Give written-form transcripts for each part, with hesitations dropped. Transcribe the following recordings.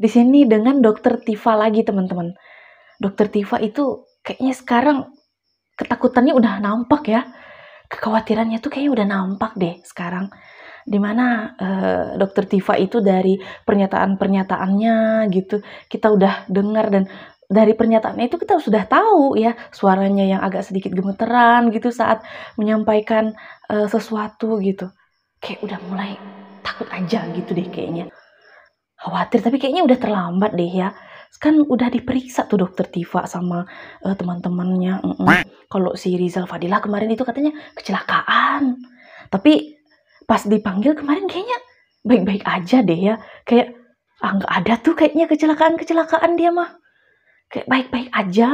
di sini dengan Dokter Tifa lagi, teman-teman. Dokter Tifa itu kayaknya sekarang ketakutannya udah nampak ya. Kekhawatirannya tuh kayaknya udah nampak deh sekarang. Dimana Dokter Tifa itu dari pernyataan-pernyataannya gitu, kita udah dengar, dan dari pernyataannya itu kita sudah tahu ya, suaranya yang agak sedikit gemeteran gitu saat menyampaikan sesuatu gitu. Kayak udah mulai takut aja gitu deh kayaknya. Khawatir, tapi kayaknya udah terlambat deh ya. Kan udah diperiksa tuh Dokter Tifa sama teman-temannya. Kalau si Rizal Fadila kemarin itu katanya kecelakaan. Tapi pas dipanggil kemarin kayaknya baik-baik aja deh ya. Kayak nggak ada tuh kayaknya kecelakaan dia mah. Kayak baik-baik aja,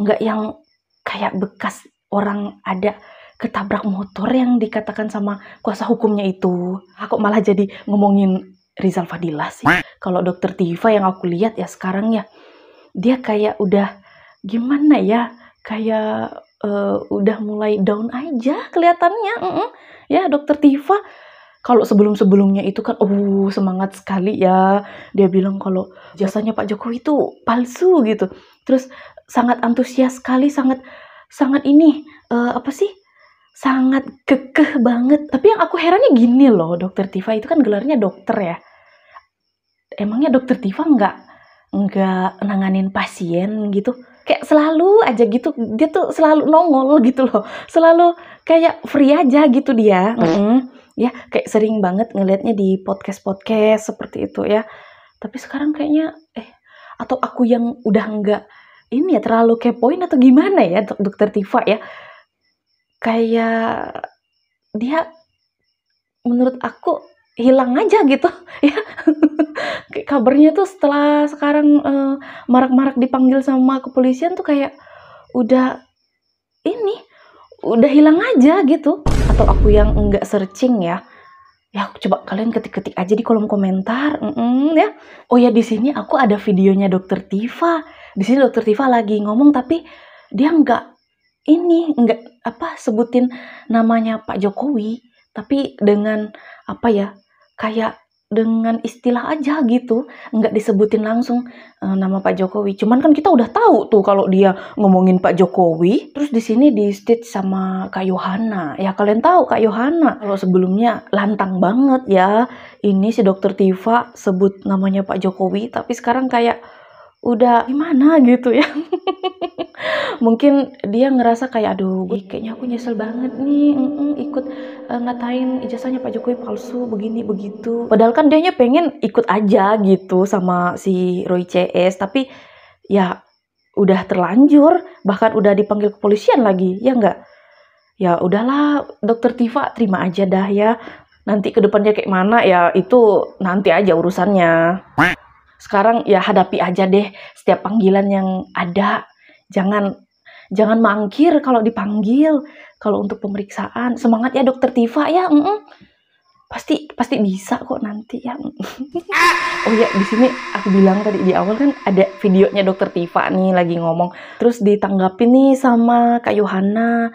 nggak yang kayak bekas orang ada ketabrak motor yang dikatakan sama kuasa hukumnya itu. Aku malah jadi ngomongin Rizal Fadila sih. Kalau Dokter Tifa yang aku lihat ya sekarang ya, dia kayak udah gimana ya, kayak udah mulai down aja kelihatannya. Ya Dokter Tifa, kalau sebelum-sebelumnya itu kan semangat sekali ya. Dia bilang kalau jasanya Pak Jokowi itu palsu gitu. Terus sangat antusias sekali, sangat ini sangat kekeh banget. Tapi yang aku herannya gini loh, Dokter Tifa itu kan gelarnya dokter ya. Emangnya Dokter Tifa nggak nanganin pasien gitu? Kayak selalu aja gitu, dia tuh selalu nongol gitu loh. Selalu kayak free aja gitu dia. Ya, kayak sering banget ngelihatnya di podcast-podcast seperti itu ya. Tapi sekarang kayaknya atau aku yang udah nggak ini ya, terlalu kepoin atau gimana ya Dokter Tifa ya. Kayak dia menurut aku hilang aja gitu ya. Kayak kabarnya tuh setelah sekarang marak-marak dipanggil sama kepolisian tuh kayak udah hilang aja gitu. Atau aku yang enggak searching ya. Ya coba kalian ketik-ketik aja di kolom komentar ya. Oh ya, di sini aku ada videonya Dokter Tifa. Di sini Dokter Tifa lagi ngomong tapi dia enggak sebutin namanya Pak Jokowi, tapi dengan kayak dengan istilah aja gitu, nggak disebutin langsung nama Pak Jokowi. Cuman kan kita udah tahu tuh kalau dia ngomongin Pak Jokowi. Terus di sini di stage sama Kak Yohana. Ya kalian tahu Kak Yohana, kalau sebelumnya lantang banget ya. Ini si Dokter Tifa sebut namanya Pak Jokowi, tapi sekarang kayak udah gimana gitu ya. Mungkin dia ngerasa kayak kayaknya aku nyesel banget nih ikut ngatain ijazahnya Pak Jokowi palsu begini begitu. Padahal kan dianya pengen ikut aja gitu sama si Roy CS, tapi ya udah terlanjur, bahkan udah dipanggil kepolisian lagi, ya enggak? Ya udahlah Dokter Tifa, terima aja dah ya. Nanti ke depannya kayak mana ya itu nanti aja urusannya. Sekarang ya hadapi aja deh setiap panggilan yang ada. Jangan mangkir kalau dipanggil. Kalau untuk pemeriksaan, semangat ya Dokter Tifa ya. Pasti bisa kok nanti ya. Oh ya, di sini aku bilang tadi di awal kan ada videonya Dokter Tifa nih lagi ngomong. Terus ditanggapin nih sama Kak Yohana.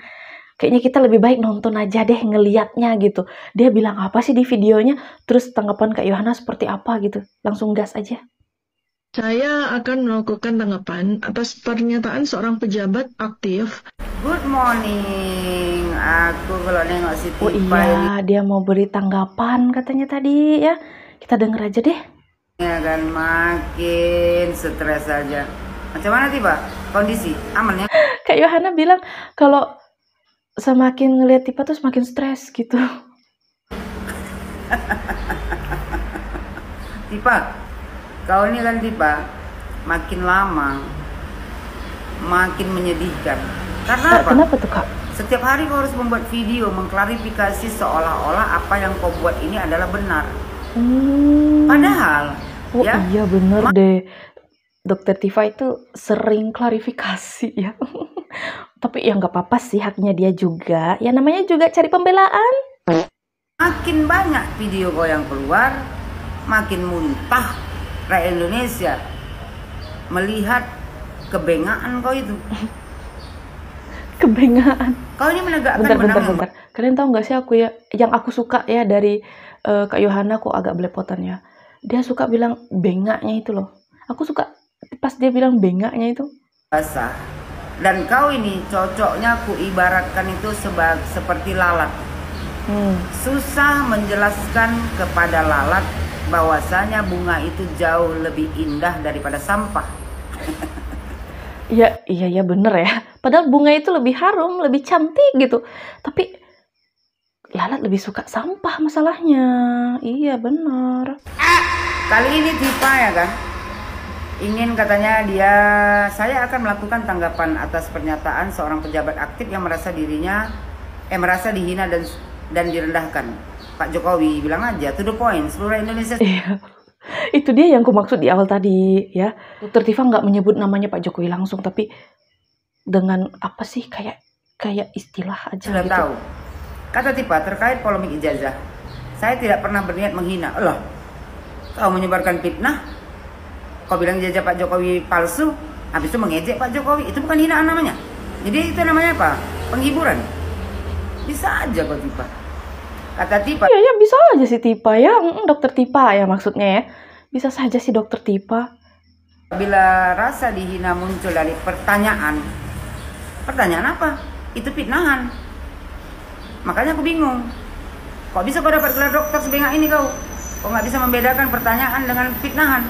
Kayaknya kita lebih baik nonton aja deh, ngeliatnya gitu. Dia bilang apa sih di videonya, terus tanggapan Kak Yohana seperti apa gitu. Langsung gas aja. Saya akan melakukan tanggapan atas pernyataan seorang pejabat aktif. Good morning, aku kalau nengok si Tifa. Oh iya, dia mau beri tanggapan katanya tadi ya. Kita denger aja deh. Ini akan makin stres aja. Macam mana Tifa? Kondisi aman ya? Kak Yohana bilang kalau semakin ngeliat Tifa tuh semakin stres gitu. Tifa, kau ini kan Tifa makin lama makin menyedihkan. Karena apa? Kenapa tuh Kak? Setiap hari kau harus membuat video mengklarifikasi seolah-olah apa yang kau buat ini adalah benar. Padahal ya, iya bener deh. Dokter Tifa itu sering klarifikasi ya. Tapi ya nggak apa-apa sih, haknya dia juga. Ya namanya juga cari pembelaan. Makin banyak video kau yang keluar, makin muntah rakyat Indonesia melihat kebengaan kau itu. Kebengaan. Kau ini menegakkan bentar. Kalian tahu nggak sih aku ya, yang aku suka ya dari Kak Yohana kok agak belepotan ya. dia suka bilang bengaknya itu loh. Aku suka pas dia bilang bengaknya itu. Basah. Dan kau ini cocoknya ku ibaratkan itu seperti lalat. Susah menjelaskan kepada lalat bahwasanya bunga itu jauh lebih indah daripada sampah. Iya bener ya. Padahal bunga itu lebih harum, lebih cantik gitu. Tapi lalat lebih suka sampah masalahnya. Iya bener. Kali ini Tifa ya kan, ingin katanya saya akan melakukan tanggapan atas pernyataan seorang pejabat aktif yang merasa dihina dan direndahkan. Pak Jokowi bilang aja to the point, seluruh Indonesia. Iya. Itu dia yang ku maksud di awal tadi ya. Dokter Tifa nggak menyebut namanya Pak Jokowi langsung, tapi dengan apa sih kayak istilah aja sudah gitu. Tahu. Kata Tifa terkait polemik ijazah, saya tidak pernah berniat menghina. Loh, kau menyebarkan fitnah, kau bilang ijazah Pak Jokowi palsu, habis itu mengejek Pak Jokowi, itu bukan hinaan namanya. Jadi itu namanya apa? Penghiburan. Bisa aja kok Tifa. Kata Tifa. Iya bisa aja sih Tifa ya, dokter Tifa ya maksudnya ya. Bisa saja sih dokter Tifa. Bila rasa dihina muncul dari pertanyaan apa? Itu fitnahan. Makanya aku bingung. Kok bisa kau dapat gelar dokter sebengak ini kau? Kok nggak bisa membedakan pertanyaan dengan fitnahan?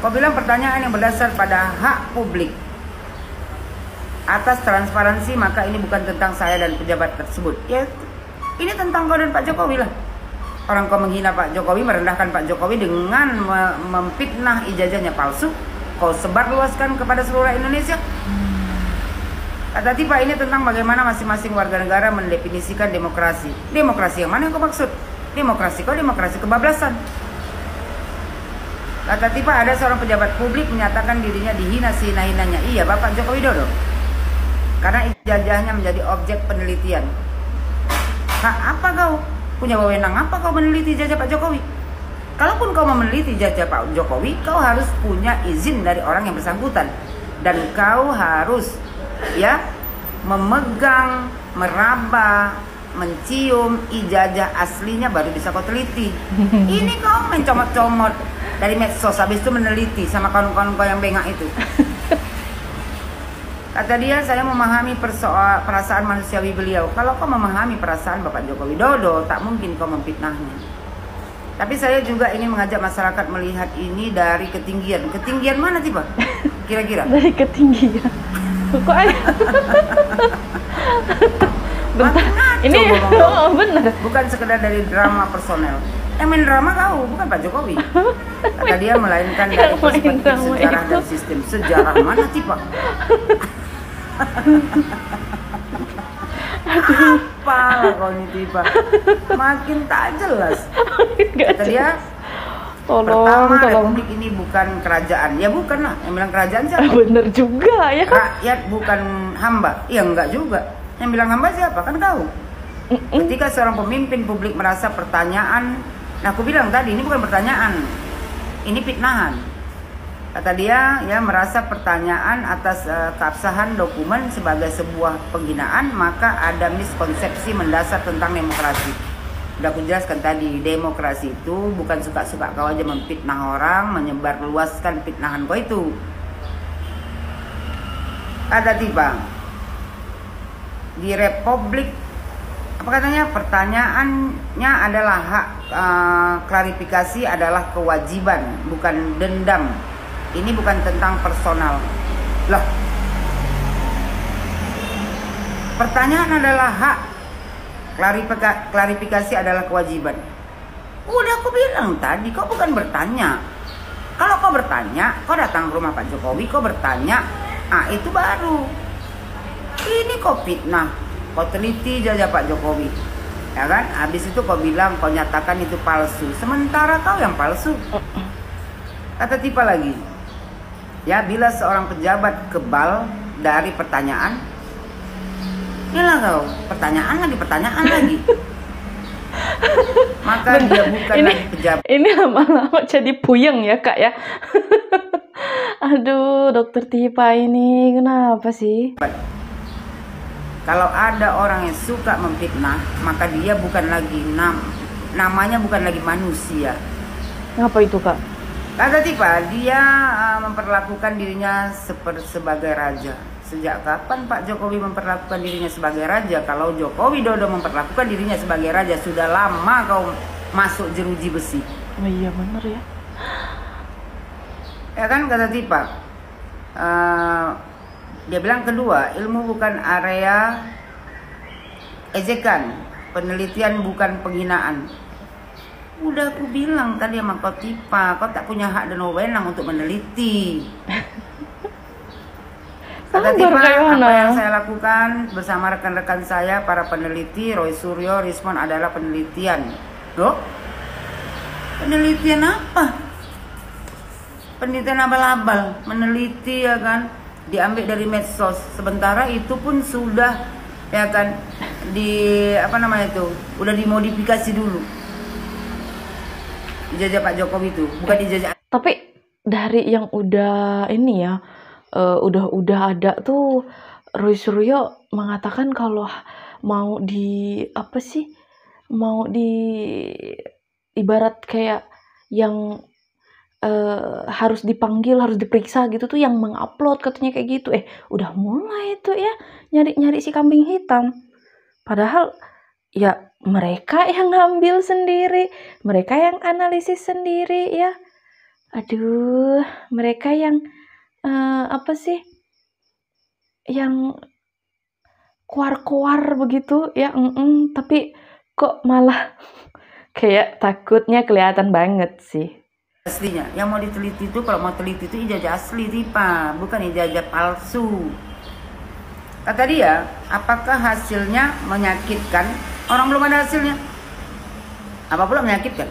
Kau bilang pertanyaan yang berdasar pada hak publik atas transparansi, maka ini bukan tentang saya dan pejabat tersebut. Ya, ini tentang kau dan Pak Jokowi lah. Orang kau menghina Pak Jokowi, merendahkan Pak Jokowi dengan memfitnah ijazahnya palsu, kau sebarluaskan kepada seluruh Indonesia. Kata Tifa ini tentang bagaimana masing-masing warga negara mendefinisikan demokrasi. Demokrasi yang mana yang kau maksud? Demokrasi kebablasan. Kata Tifa ada seorang pejabat publik menyatakan dirinya dihina sehina-hinanya. Iya, Bapak Joko Widodo. Karena ijazahnya menjadi objek penelitian. Apa kau? Punya wewenang apa kau meneliti ijazah Pak Jokowi? Kalaupun kau mau meneliti ijazah Pak Jokowi, kau harus punya izin dari orang yang bersangkutan. Dan kau harus memegang, meraba, mencium ijazah aslinya baru bisa kau teliti. Ini kau mencomot-comot dari medsos, habis itu meneliti sama kawan-kawan kau yang bengak itu. Kata dia, saya memahami perasaan manusiawi beliau. Kalau kau memahami perasaan Bapak Joko Widodo, tak mungkin kau memfitnahnya. Tapi saya juga ingin mengajak masyarakat melihat ini dari ketinggian. Ketinggian mana sih Pak? Kira-kira? Dari ketinggian. Kok aja? Bentar. Ini benar. Bukan sekedar dari drama personel. Yang main drama kau, bukan Pak Jokowi. Kata dia melainkan dari perspektif sejarah dan sistem. Sejarah mana sih Pak? Apa kau ini Tifa? Makin tak jelas. Kata dia, pertama republik ini bukan kerajaan. Ya bukan lah, yang bilang kerajaan siapa? Bener juga ya. Rakyat bukan hamba. Ya enggak juga. Yang bilang hamba siapa? Kan kau. Ketika seorang pemimpin publik merasa pertanyaan, nah aku bilang tadi ini bukan pertanyaan, ini fitnahan. Kata dia merasa pertanyaan atas keabsahan dokumen sebagai sebuah penghinaan, maka ada miskonsepsi mendasar tentang demokrasi. Udah aku jelaskan tadi, demokrasi itu bukan suka-suka kau aja memfitnah orang, menyebar luaskan fitnahan kau itu. Kata Tifa, di Republik apa katanya, pertanyaannya adalah hak, klarifikasi adalah kewajiban, bukan dendam. Ini bukan tentang personal. Loh, pertanyaan adalah hak, klarifikasi adalah kewajiban. Udah aku bilang tadi, kau bukan bertanya. Kalau kau bertanya, kau datang ke rumah Pak Jokowi, kau bertanya, itu baru. Ini kau fitnah, kau teliti ijazah Pak Jokowi, ya kan? Habis itu kau bilang, kau nyatakan itu palsu. Sementara kau yang palsu. Kata Tifa lagi, bila seorang pejabat kebal dari pertanyaan, inilah kau, pertanyaan lagi. Maka dia bukan lagi pejabat. Ini lama-lama jadi puyeng ya Kak ya. Aduh, dokter Tifa ini kenapa sih? Kalau ada orang yang suka memfitnah, maka dia bukan lagi namanya bukan lagi manusia. Ngapa itu, Kak? Kata Tifa, dia memperlakukan dirinya sebagai raja. Sejak kapan Pak Jokowi memperlakukan dirinya sebagai raja? Kalau Jokowi Dodo memperlakukan dirinya sebagai raja, sudah lama kau masuk jeruji besi. Oh iya bener ya. Ya kan, kata Tifa. Dia bilang kedua, ilmu bukan area ejekan, penelitian bukan penghinaan. Udah aku bilang tadi sama kau Tifa, kau tak punya hak dan wewenang untuk meneliti. Kata Tifa, apa yang saya lakukan bersama rekan-rekan saya, para peneliti, Roy Suryo, Rismon adalah penelitian. Loh? Penelitian apa? Penelitian abal-abal, meneliti ya kan, diambil dari medsos. Sementara itu pun sudah ya kan udah dimodifikasi dulu. Dijajah Pak Jokowi itu, bukan dijajah. Tapi dari yang udah ini ya, udah ada tuh, Roy Suryo mengatakan kalau mau ibarat kayak yang harus dipanggil, harus diperiksa gitu tuh yang mengupload katanya kayak gitu. Udah mulai tuh ya nyari si kambing hitam. Padahal ya mereka yang ngambil sendiri, mereka yang analisis sendiri ya. Aduh, mereka yang yang kuar-kuar begitu ya. Tapi kok malah kayak takutnya kelihatan banget sih. Aslinya, yang mau diteliti itu, kalau mau teliti itu ijazah asli Tifa, bukan ijazah palsu. Kata dia, apakah hasilnya menyakitkan? Orang belum ada hasilnya. Apa pula menyakitkan?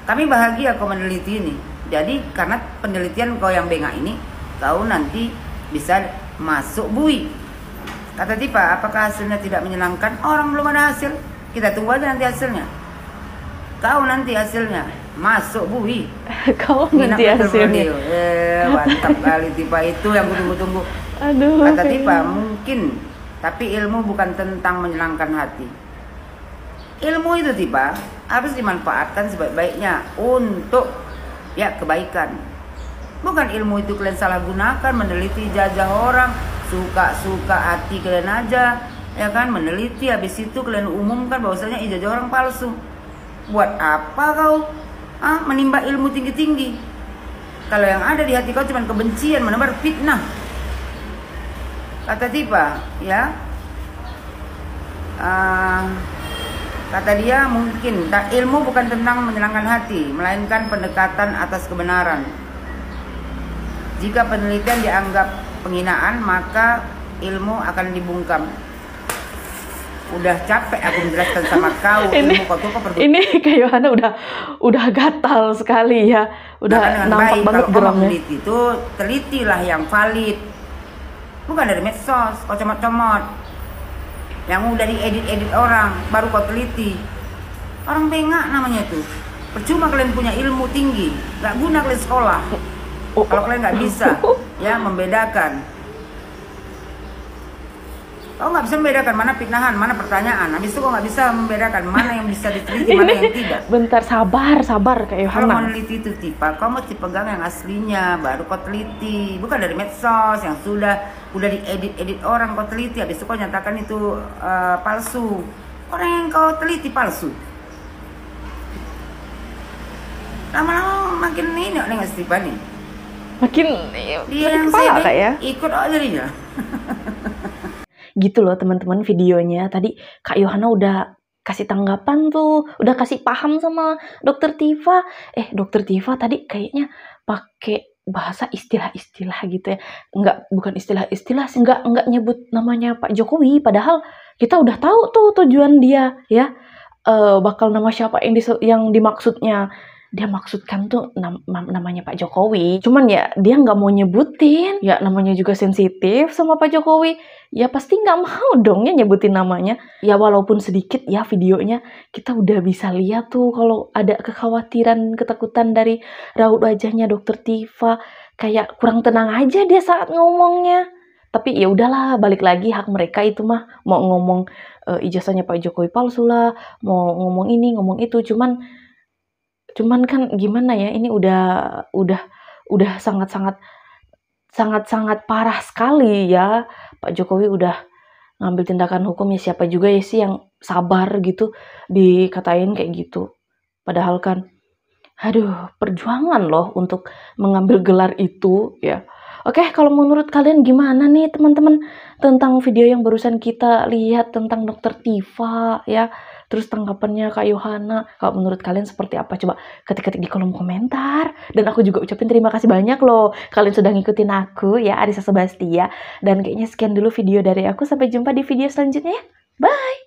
Kami bahagia kau meneliti ini. Jadi karena penelitian kau yang bengak ini, kau nanti bisa masuk BUI. Kata Tifa, apakah hasilnya tidak menyenangkan? Orang belum ada hasil. Kita tunggu aja nanti hasilnya. Kau nanti hasilnya masuk BUI. Kau nanti hasilnya. Mantap kali Tifa, itu yang gue tunggu-tunggu. Aduh. Kata Tifa, mungkin, tapi ilmu bukan tentang menyenangkan hati. Ilmu itu Tifa harus dimanfaatkan sebaik-baiknya untuk ya kebaikan. Bukan ilmu itu kalian salah gunakan, meneliti ijazah orang, suka-suka hati kalian aja, ya kan, meneliti habis itu kalian umumkan bahwasanya ijazah orang palsu. Buat apa kau menimba ilmu tinggi-tinggi? Kalau yang ada di hati kau cuma kebencian, menebar fitnah. Kata Tifa, ya, kata dia mungkin ilmu bukan tentang menyenangkan hati, melainkan pendekatan atas kebenaran. Jika penelitian dianggap penghinaan, maka ilmu akan dibungkam. Udah capek aku menjelaskan sama kau. Ini kayak Yohana udah gatal sekali ya, udah nampak baik. banget kalau geramnya. Meneliti itu telitilah yang valid, bukan dari medsos, kau comot-comot yang udah diedit orang baru kau teliti. Orang bengak namanya itu. Percuma kalian punya ilmu tinggi, gak guna kalian sekolah kalau kalian nggak bisa ya membedakan. Kau nggak bisa membedakan mana fitnahan, mana pertanyaan. Habis itu kau nggak bisa membedakan mana yang bisa diteliti, mana yang tidak. Bentar, sabar kayak Yohana. Kalau mau meneliti itu Tifa, kau mesti pegang yang aslinya, baru kau teliti. Bukan dari medsos yang udah diedit orang kau teliti. Habis itu kau nyatakan itu palsu. Orang yang kau teliti palsu. Lama-lama makin ini dengan Tifa nih. Makin dia yang kepala ya. Ikut aja dia. Gitu loh teman-teman videonya. Tadi Kak Yohana udah kasih tanggapan tuh, udah kasih paham sama Dokter Tifa. Dokter Tifa tadi kayaknya pakai bahasa istilah-istilah gitu ya. Bukan istilah-istilah sih, enggak nyebut namanya Pak Jokowi, padahal kita udah tahu tuh tujuan dia ya. Bakal nama siapa yang dimaksudnya. Dia maksudkan tuh namanya Pak Jokowi. Cuman ya dia nggak mau nyebutin. Ya namanya juga sensitif sama Pak Jokowi. Ya pasti nggak mau dong ya nyebutin namanya. Ya walaupun sedikit ya videonya kita udah bisa lihat tuh kalau ada kekhawatiran, ketakutan dari raut wajahnya Dokter Tifa. Kayak kurang tenang aja dia saat ngomongnya. Tapi ya udahlah, balik lagi hak mereka itu mah. Mau ngomong ijazahnya Pak Jokowi palsu lah. Mau ngomong ini, ngomong itu. Cuman Cuman kan gimana ya, ini udah sangat parah sekali ya. Pak Jokowi udah ngambil tindakan hukum, ya siapa juga ya sih yang sabar gitu dikatain kayak gitu. Padahal kan aduh, perjuangan loh untuk mengambil gelar itu ya. Oke, kalau menurut kalian gimana nih teman-teman tentang video yang barusan kita lihat tentang Dokter Tifa ya, terus tanggapannya Kak Yohana. Kalau menurut kalian seperti apa? Coba ketik-ketik di kolom komentar. Dan aku juga ucapin terima kasih banyak loh kalian sudah ngikutin aku ya, Arisa Sebastia. Dan kayaknya sekian dulu video dari aku, sampai jumpa di video selanjutnya ya. Bye!